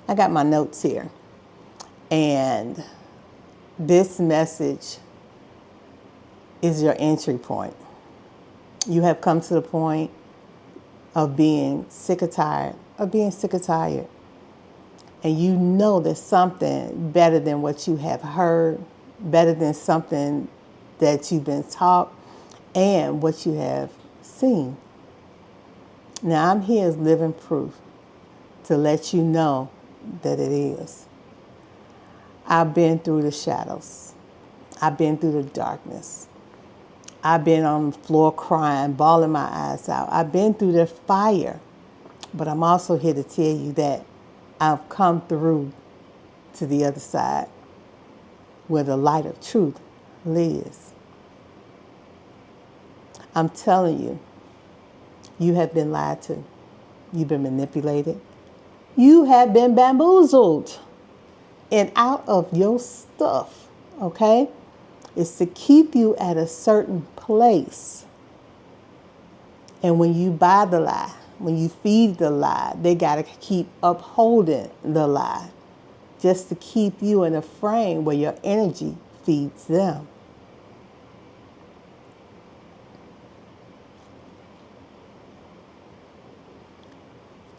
I got my notes here. And this message is your entry point. You have come to the point of being sick or tired, of being sick or tired. And you know there's something better than what you have heard, better than something that you've been taught, and what you have seen. Now I'm here as living proof to let you know that it is. I've been through the shadows. I've been through the darkness. I've been on the floor crying, bawling my eyes out. I've been through the fire. But I'm also here to tell you that I've come through to the other side where the light of truth lives. I'm telling you, you have been lied to. You've been manipulated. You have been bamboozled and out of your stuff, okay? It's to keep you at a certain place. And when you buy the lie, when you feed the lie, they got to keep upholding the lie just to keep you in a frame where your energy feeds them.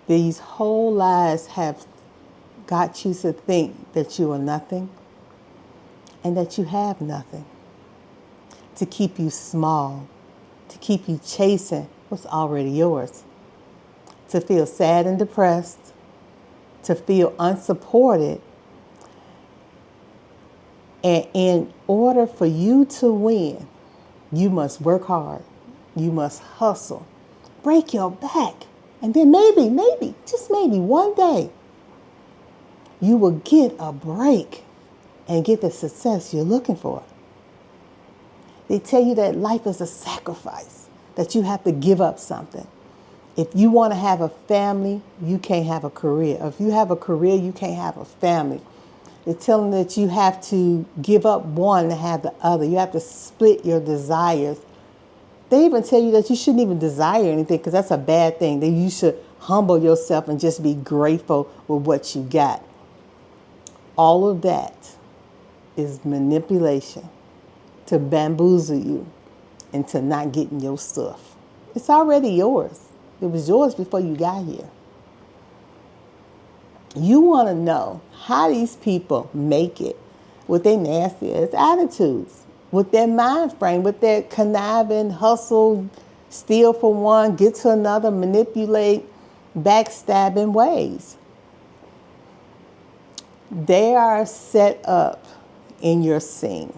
These whole lies have got you to think that you are nothing and that you have nothing. To keep you small, to keep you chasing what's already yours. To feel sad and depressed, to feel unsupported. And in order for you to win, you must work hard. You must hustle. Break your back. And then maybe, just maybe one day, you will get a break and get the success you're looking for. They tell you that life is a sacrifice, that you have to give up something. If you want to have a family, you can't have a career. If you have a career, you can't have a family. They tell them that you have to give up one to have the other. You have to split your desires. They even tell you that you shouldn't even desire anything because that's a bad thing. That you should humble yourself and just be grateful with what you got. All of that is manipulation to bamboozle you into not getting your stuff. It's already yours. It was yours before you got here. You want to know how these people make it with their nasty ass attitudes, with their mind frame, with their conniving, hustle, steal from one, get to another, manipulate, backstabbing ways. They are set up in your scene.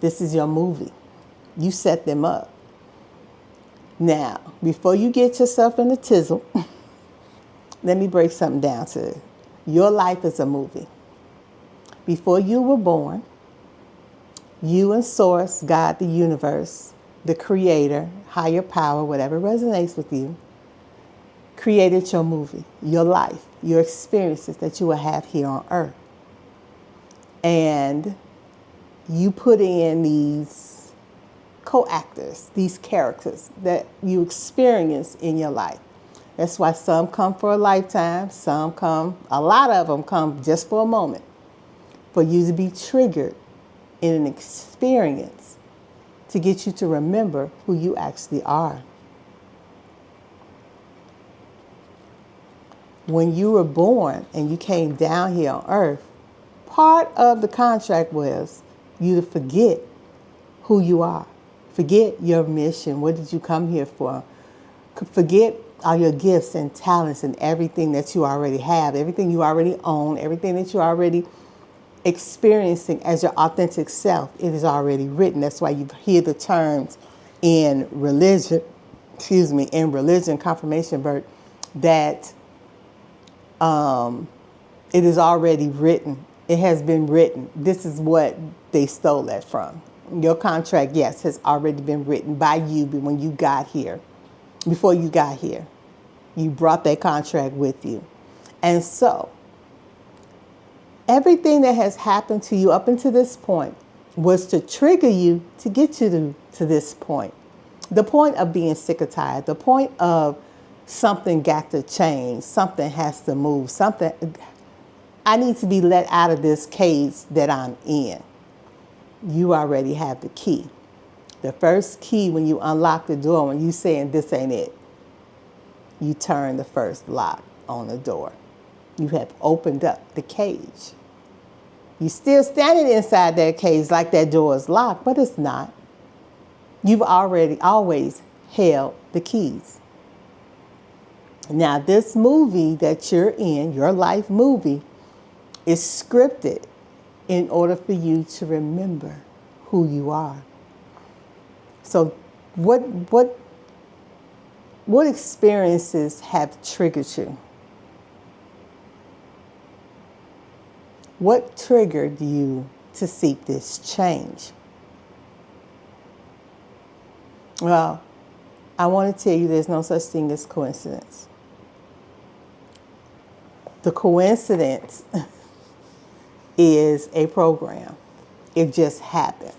This is your movie. You set them up. Now, before you get yourself in a tizzle, let me break something down to you. Your life is a movie. Before you were born, you and Source, God, the universe, the creator, higher power, whatever resonates with you, created your movie, your life, your experiences that you will have here on earth. And you put in these co-actors, these characters that you experience in your life. That's why some come for a lifetime, a lot of them come just for a moment, for you to be triggered in an experience to get you to remember who you actually are. When you were born and you came down here on earth, part of the contract was you to forget who you are. Forget your mission. What did you come here for? Forget all your gifts and talents and everything that you already have, everything you already own, everything that you're already experiencing as your authentic self. It is already written. That's why you hear the terms in religion, confirmation birth, that it is already written. It has been written. This is what they stole that from. Your contract, yes, has already been written by you when you got here. Before you got here, you brought that contract with you. And so, everything that has happened to you up until this point was to trigger you to get you to this point. The point of being sick or tired, the point of something got to change. Something has to move. I need to be let out of this cage that I'm in. You already have the key. The first key when you unlock the door, when you saying this ain't it, you turn the first lock on the door. You have opened up the cage. You're still standing inside that cage like that door is locked, but it's not. You've already always held the keys. Now, this movie that you're in, your life movie, is scripted in order for you to remember who you are. So what experiences have triggered you? What triggered you to seek this change? Well, I want to tell you there's no such thing as coincidence. The coincidence is a program. It just happened.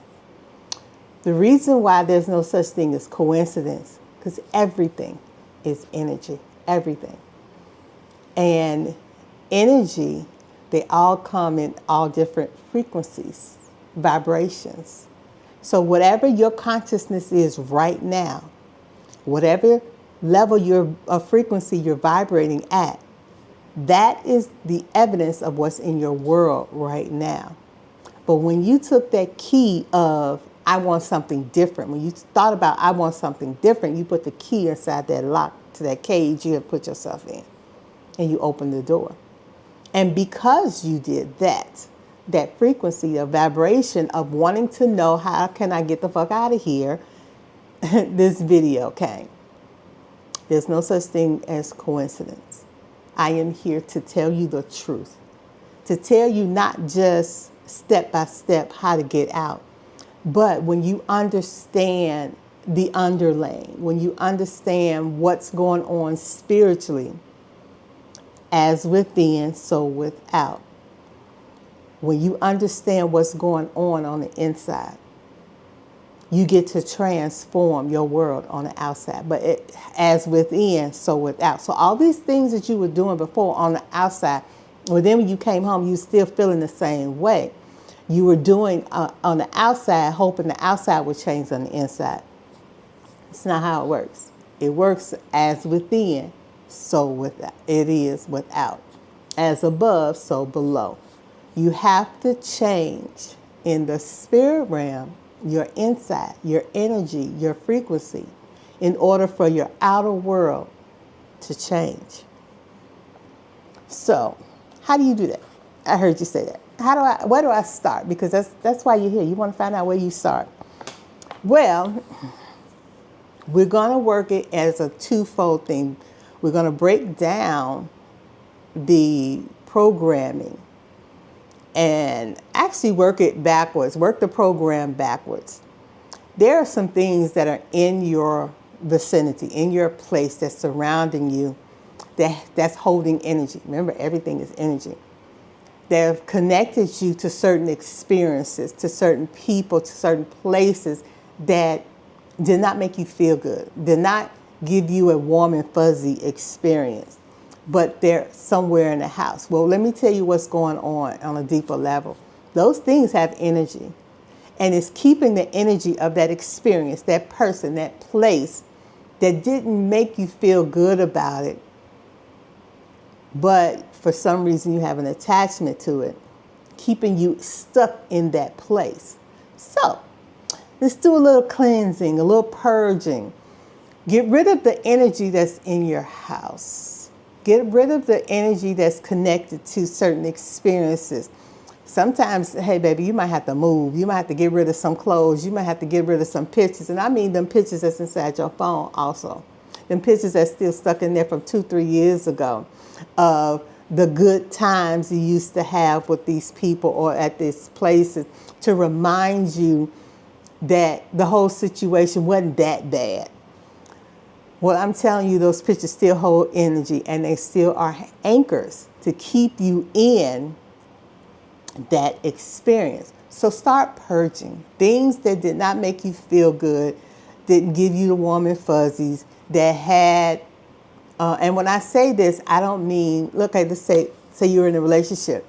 The reason why there's no such thing as coincidence, because everything is energy, everything. And energy, they all come in all different frequencies, vibrations. So whatever your consciousness is right now, whatever level of frequency you're vibrating at, that is the evidence of what's in your world right now. But when you took that key of, I want something different, when you thought about, I want something different, you put the key inside that lock to that cage you have put yourself in, and you opened the door. And because you did that frequency of vibration of wanting to know, how can I get the fuck out of here, this video came. There's no such thing as coincidence. I am here to tell you the truth, to tell you not just step by step how to get out, but when you understand the underlaying, when you understand what's going on spiritually, as within, so without. When you understand what's going on the inside, you get to transform your world on the outside. But as within, so without. So all these things that you were doing before on the outside, well, then when you came home, you were still feeling the same way. You were doing on the outside, hoping the outside would change on the inside. It's not how it works. It works as within, so without. It is without. As above, so below. You have to change in the spirit realm, your inside, your energy, your frequency, in order for your outer world to change. So, how do you do that? I heard you say that. Where do I start? Because that's why you're here. You want to find out where you start. Well, we're going to work it as a twofold thing. We're going to break down the programming and actually work it backwards, work the program backwards. There are some things that are in your vicinity, in your place that's surrounding you, that's holding energy. Remember, everything is energy. They've connected you to certain experiences, to certain people, to certain places that did not make you feel good, did not give you a warm and fuzzy experience, but they're somewhere in the house. Well, let me tell you what's going on a deeper level. Those things have energy, and it's keeping the energy of that experience, that person, that place that didn't make you feel good about it, but for some reason you have an attachment to it, keeping you stuck in that place. So let's do a little cleansing, a little purging. Get rid of the energy that's in your house. Get rid of the energy that's connected to certain experiences. Sometimes, hey, baby, you might have to move. You might have to get rid of some clothes. You might have to get rid of some pictures. And I mean them pictures that's inside your phone also. Them pictures that's still stuck in there from 2-3 years ago of the good times you used to have with these people or at these places, to remind you that the whole situation wasn't that bad. Well, I'm telling you, those pictures still hold energy, and they still are anchors to keep you in that experience. So start purging things that did not make you feel good, didn't give you the warm and fuzzies, that had And when I say this, I don't mean, look, let's say you're in a relationship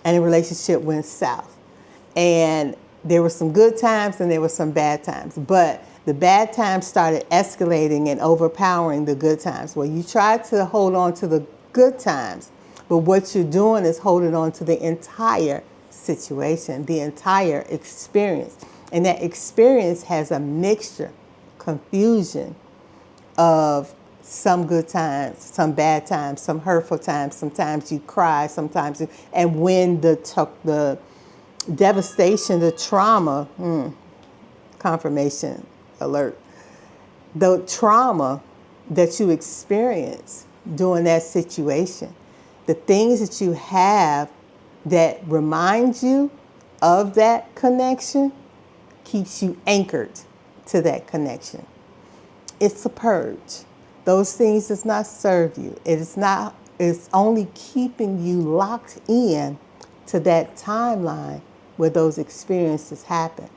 and the relationship went south. And there were some good times and there were some bad times. But the bad times started escalating and overpowering the good times. Well, you try to hold on to the good times, but what you're doing is holding on to the entire situation, the entire experience. And that experience has a mixture, confusion of some good times, some bad times, some hurtful times. Sometimes you cry, and when the devastation, the trauma, confirmation alert, the trauma that you experience during that situation, the things that you have that remind you of that connection keeps you anchored to that connection. It's a purge. Those things does not serve you. It's only keeping you locked in to that timeline where those experiences happen.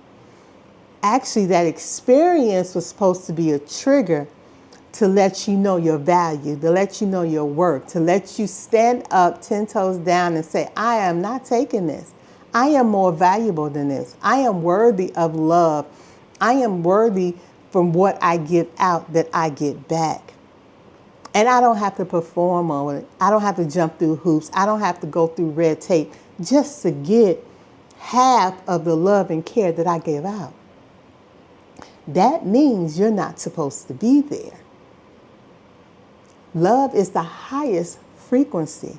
Actually, that experience was supposed to be a trigger to let you know your value, to let you know your worth, to let you stand up 10 toes down and say, I am not taking this. I am more valuable than this. I am worthy of love. I am worthy from what I give out that I get back. And I don't have to perform on it. I don't have to jump through hoops. I don't have to go through red tape just to get half of the love and care that I gave out. That means you're not supposed to be there. Love is the highest frequency.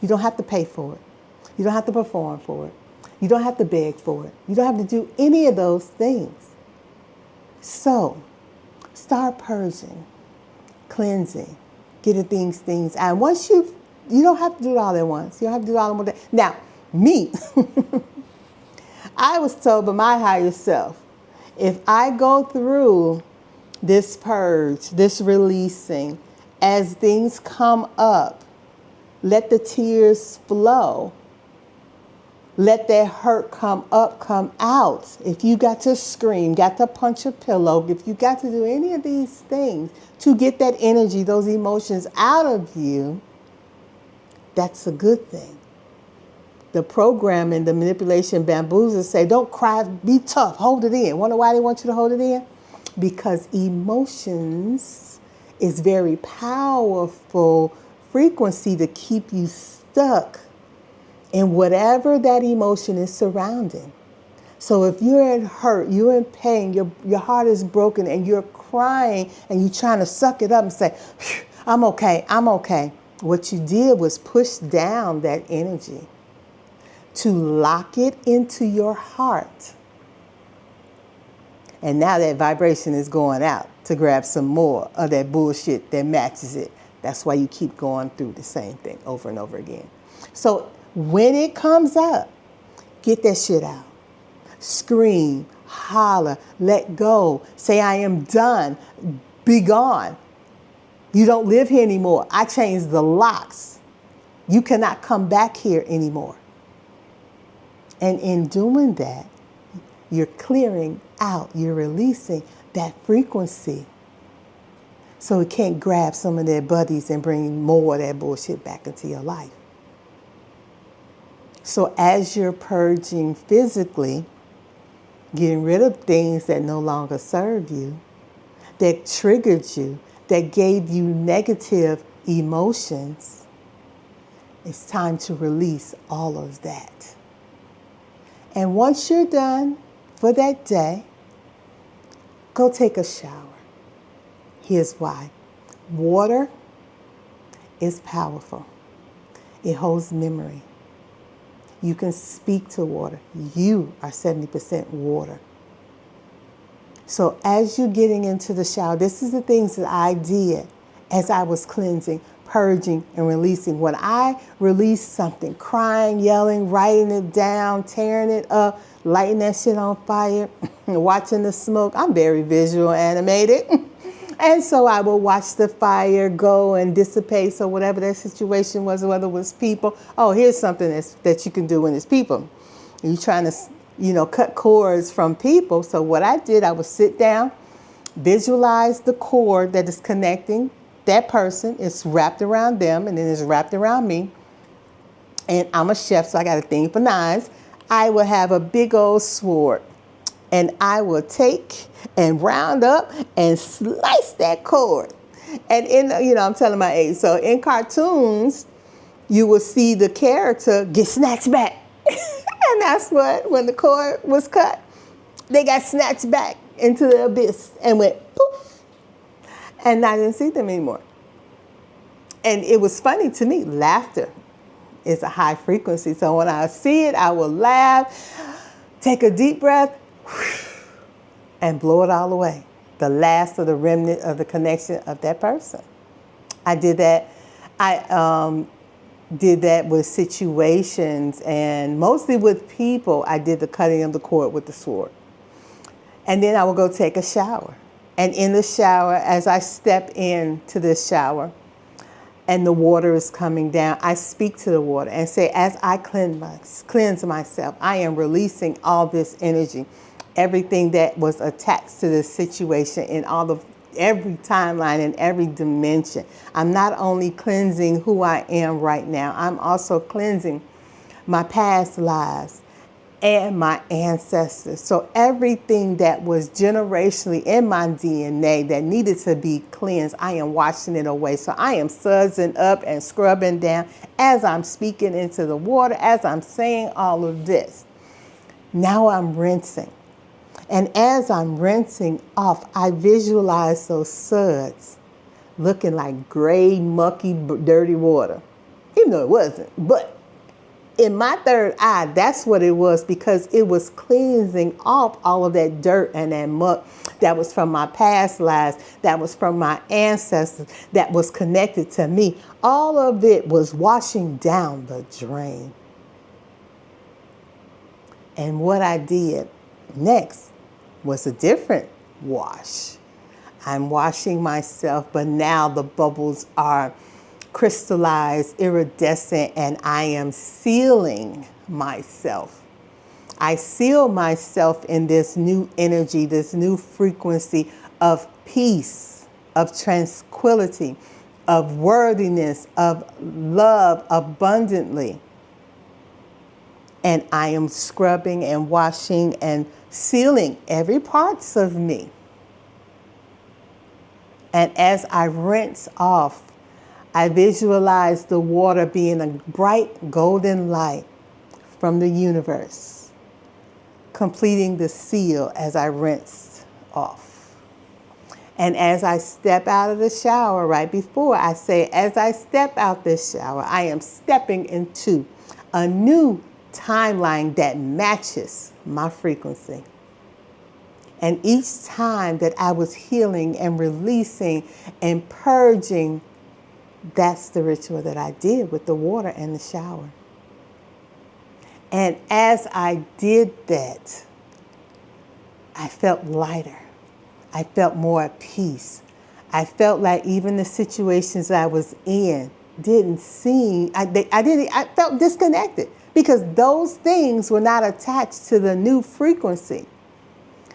You don't have to pay for it. You don't have to perform for it. You don't have to beg for it. You don't have to do any of those things. So, start purging, cleansing, getting things out. And once you don't have to do it all at once. You don't have to do it all in one day. Now, me, I was told by my higher self, if I go through this purge, this releasing, as things come up, let the tears flow. Let that hurt come up, come out. If you got to scream, got to punch a pillow, if you got to do any of these things to get that energy, those emotions out of you, that's a good thing. The programming, the manipulation, bamboozlers say, don't cry, be tough, hold it in. Wonder why they want you to hold it in? Because emotions is very powerful frequency to keep you stuck in whatever that emotion is surrounding. So if you're in hurt, you're in pain, your heart is broken and you're crying and you're trying to suck it up and say, I'm okay, I'm okay. What you did was push down that energy to lock it into your heart. And now that vibration is going out to grab some more of that bullshit that matches it. That's why you keep going through the same thing over and over again. So when it comes up, get that shit out. Scream, holler, let go. Say, I am done. Be gone. You don't live here anymore. I changed the locks. You cannot come back here anymore. And in doing that, you're clearing out, you're releasing that frequency. So it can't grab some of their buddies and bring more of that bullshit back into your life. So as you're purging physically, getting rid of things that no longer serve you, that triggered you, that gave you negative emotions, it's time to release all of that. And once you're done for that day, go take a shower. Here's why. Water is powerful. It holds memory. You can speak to water. You are 70% water. So as you're getting into the shower, this is the things that I did as I was cleansing, purging, and releasing. When I released something, crying, yelling, writing it down, tearing it up, lighting that shit on fire, watching the smoke. I'm very visual animated. And so I will watch the fire go and dissipate. So whatever that situation was, whether it was people, oh, here's something that you can do when it's people. You're trying to, cut cords from people. So what I did, I would sit down, visualize the cord that is connecting that person, it's wrapped around them, and then it's wrapped around me. And I'm a chef, so I got a thing for knives. I will have a big old sword, and I will take and round up and slice that cord. And I'm telling my age. So in cartoons, you will see the character get snatched back. And that's what, when the cord was cut, they got snatched back into the abyss and went poof. And I didn't see them anymore. And it was funny to me. Laughter is a high frequency. So when I see it, I will laugh, take a deep breath, and blow it all away. The last of the remnant of the connection of that person. I did that. I did that with situations, and mostly with people. I did the cutting of the cord with the sword. And then I would go take a shower. And in the shower, as I step into this shower and the water is coming down, I speak to the water and say, as I cleanse myself, I am releasing all this energy, everything that was attached to this situation in every timeline and every dimension. I'm not only cleansing who I am right now, I'm also cleansing my past lives and my ancestors. So everything that was generationally in my DNA that needed to be cleansed, I am washing it away. So I am sudsing up and scrubbing down as I'm speaking into the water, as I'm saying all of this. Now I'm rinsing. And as I'm rinsing off, I visualize those suds looking like gray, mucky, dirty water. Even though it wasn't. But in my third eye, that's what it was, because it was cleansing off all of that dirt and that muck that was from my past lives, that was from my ancestors, that was connected to me. All of it was washing down the drain. And what I did next was a different wash. I'm washing myself, but now the bubbles are crystallized, iridescent, and I am sealing myself. I seal myself in this new energy, this new frequency of peace, of tranquility, of worthiness, of love abundantly. And I am scrubbing and washing and sealing every parts of me. And as I rinse off, I visualize the water being a bright golden light from the universe, completing the seal as I rinse off. And as I step out of the shower, right before I say, as I step out this shower, I am stepping into a new timeline that matches my frequency. And each time that I was healing and releasing and purging, that's the ritual that I did with the water and the shower. And as I did that, I felt lighter. I felt more at peace. I felt like even the situations I was in didn't seem, I felt disconnected because those things were not attached to the new frequency.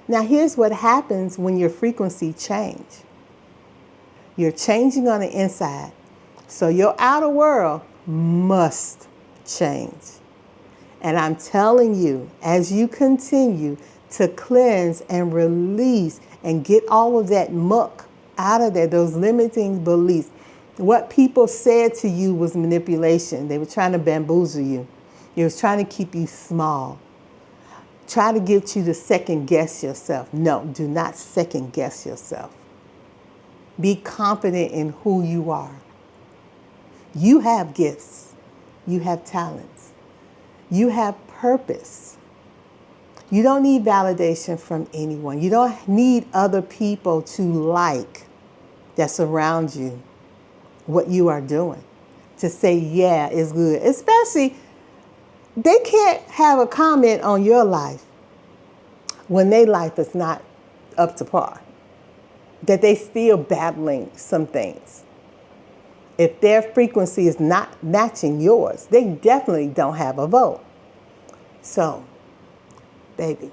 Now here's what happens when your frequency changes. You're changing on the inside. So your outer world must change. And I'm telling you, as you continue to cleanse and release and get all of that muck out of there, those limiting beliefs, what people said to you was manipulation. They were trying to bamboozle you. They was trying to keep you small. Try to get you to second guess yourself. No, do not second guess yourself. Be confident in who you are. You have gifts. You have talents. You have purpose. You don't need validation from anyone. You don't need other people to like that's around you what you are doing, to say, yeah, it's good. Especially, they can't have a comment on your life when their life is not up to par, that they still battling some things. If their frequency is not matching yours, they definitely don't have a vote. So, baby,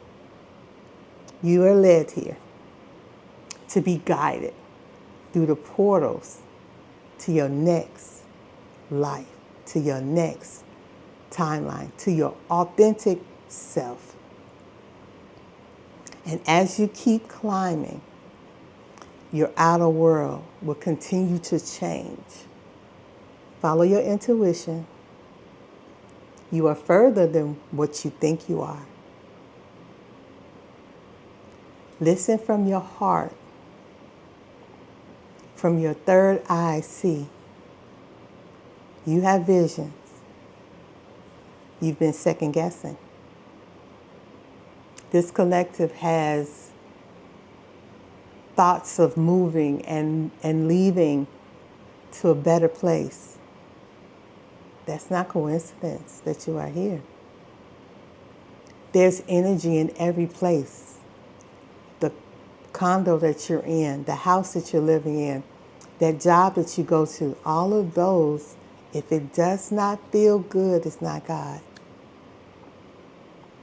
you are led here to be guided through the portals to your next life, to your next timeline, to your authentic self. And as you keep climbing, your outer world will continue to change. Follow your intuition. You are further than what you think you are. Listen from your heart. From your third eye, see. You have visions. You've been second guessing. This collective has thoughts of moving and leaving to a better place. That's not coincidence that you are here. There's energy in every place. The condo that you're in, the house that you're living in, that job that you go to, all of those, if it does not feel good, it's not God.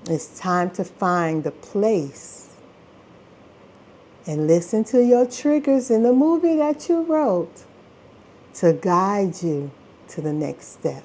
It's time to find the place and listen to your triggers in the movie that you wrote to guide you to the next step.